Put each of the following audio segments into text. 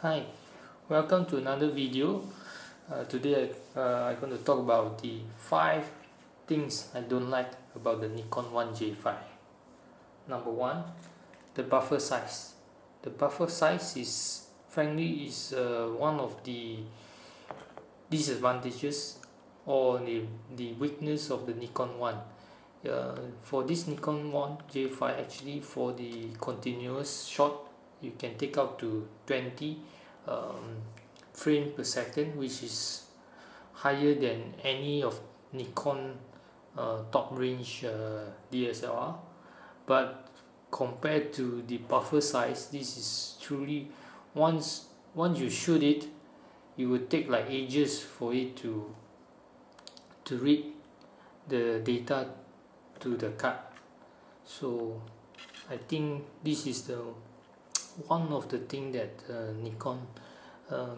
Hi, welcome to another video. Today I'm going to talk about the 5 things I don't like about the Nikon 1J5. Number 1, the buffer size. The buffer size is frankly one of the disadvantages or the weakness of the Nikon 1. For this Nikon 1J5, actually for the continuous shot, you can take up to 20 frame per second, which is higher than any of Nikon top range DSLR. But compared to the buffer size, this is truly once you shoot it, it would take like ages for it to read the data to the card. So I think this is the one of the thing that Nikon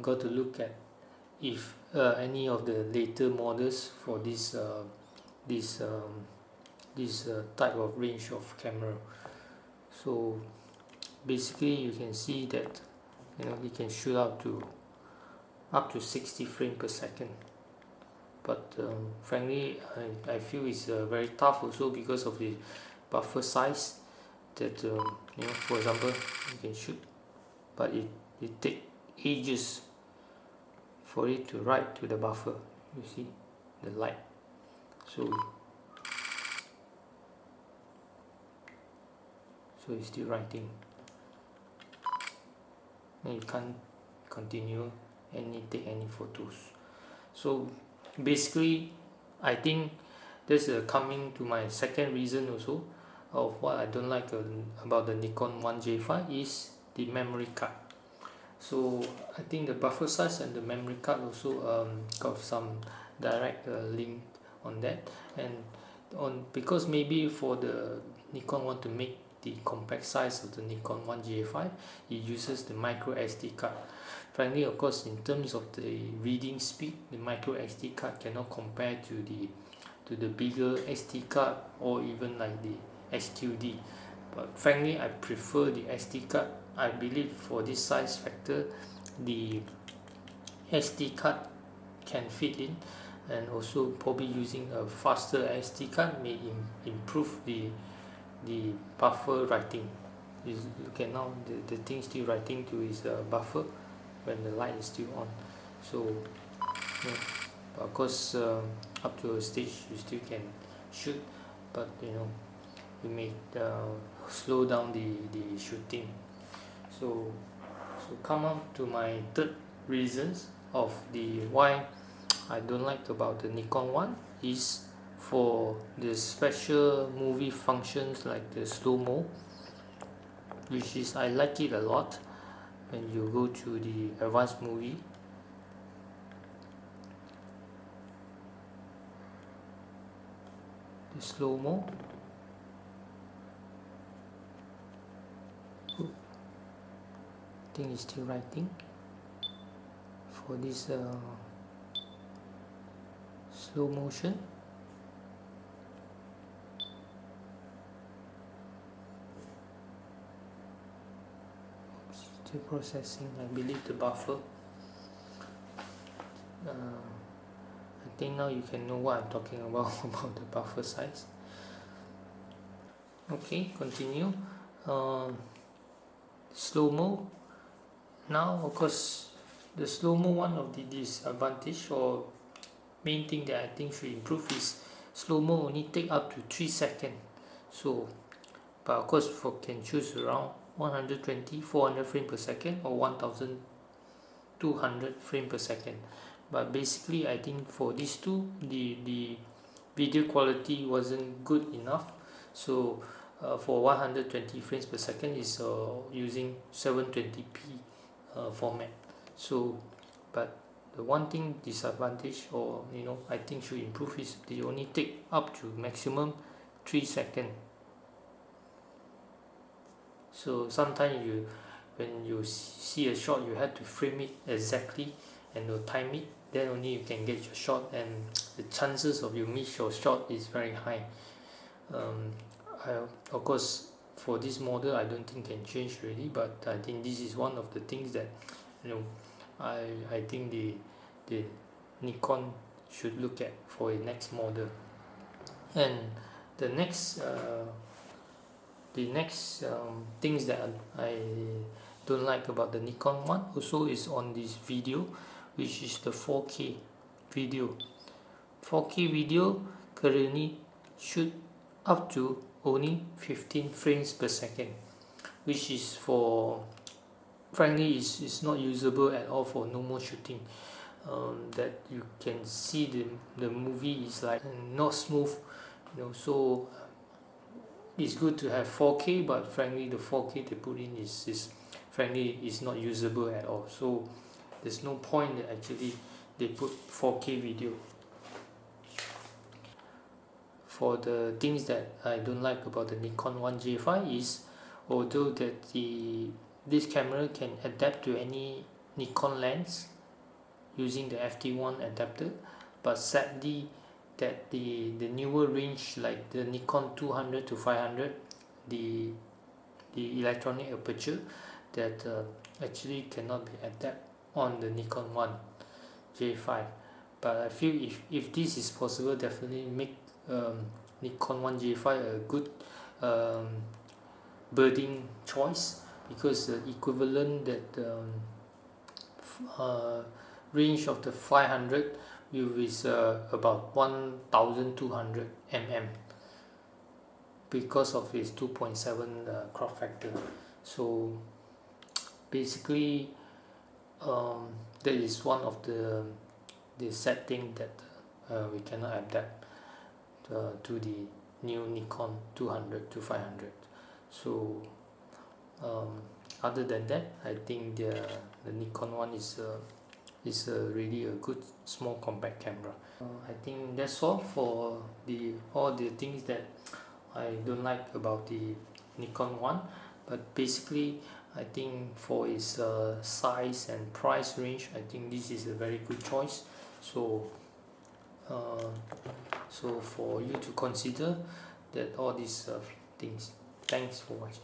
got to look at if any of the later models for this type of range of camera. So basically you can see that you can shoot up to 60 frames per second. But frankly I feel it's very tough also because of the buffer size that for example you can shoot, but it takes ages for it to write to the buffer. You see the light, so it's still writing and you can't continue take any photos. So basically I think this coming to my second reason also of what I don't like about the Nikon 1J5 is the memory card. So I think the buffer size and the memory card also got some direct link on that, and because maybe for the Nikon want to make the compact size of the Nikon 1J5, it uses the micro SD card. Frankly, of course, in terms of the reading speed, the micro SD card cannot compare to the bigger SD card or even like the SQD. But frankly, I prefer the SD card. I believe for this size factor, the SD card can fit in, and also probably using a faster SD card may improve the buffer writing. Look at now, the thing still writing to his buffer when the light is still on. So of course up to a stage you still can shoot, but you may slow down the shooting. So come up to my third reasons of the why I don't like about the Nikon 1 is for the special movie functions like the slow-mo, which is I like it a lot when you go to the advanced movie. The slow-mo, thing is still writing for this slow motion. Still processing, I believe the buffer. I think now you can know what I'm talking about about the buffer size. Okay, continue. Slow-mo. Now of course the slow-mo, one of the disadvantage or main thing that I think should improve is slow-mo only take up to 3 seconds. So but of course can choose around 120 400 frames per second or 1200 frames per second. But basically I think for these two the video quality wasn't good enough. So for 120 frames per second is using 720p format. So but the one thing disadvantage or I think should improve is they only take up to maximum 3 seconds. So sometimes when you see a shot, you have to frame it exactly and you time it, then only you can get your shot, and the chances of you miss your shot is very high. Of course for this model I don't think can change really, but I think this is one of the things that I think the Nikon should look at for a next model. And the next things that I don't like about the Nikon one also is on this video, which is the 4K video. 4K video currently shoot up to only 15 frames per second, which is frankly is not usable at all for normal shooting. That you can see the movie is like not smooth, so it's good to have 4K, but frankly the 4K they put in is frankly is not usable at all, so there's no point that actually they put 4K video. For the things that I don't like about the Nikon 1J5 is, although that this camera can adapt to any Nikon lens using the FT1 adapter, but sadly that the newer range like the Nikon 200 to 500, the electronic aperture that actually cannot be adapted on the Nikon 1J5. But I feel if this is possible, definitely make Nikon 1J5 a good birding choice, because the equivalent that range of the 500 is about 1200 mm because of its 2.7 crop factor. So basically that is one of the sad thing that we cannot adapt to the new Nikon 200 to 500. So other than that, I think the Nikon one is really a good small compact camera. I think that's all for all the things that I don't like about the Nikon one. But basically I think for its size and price range, I think this is a very good choice. So for you to consider that all these things. Thanks for watching.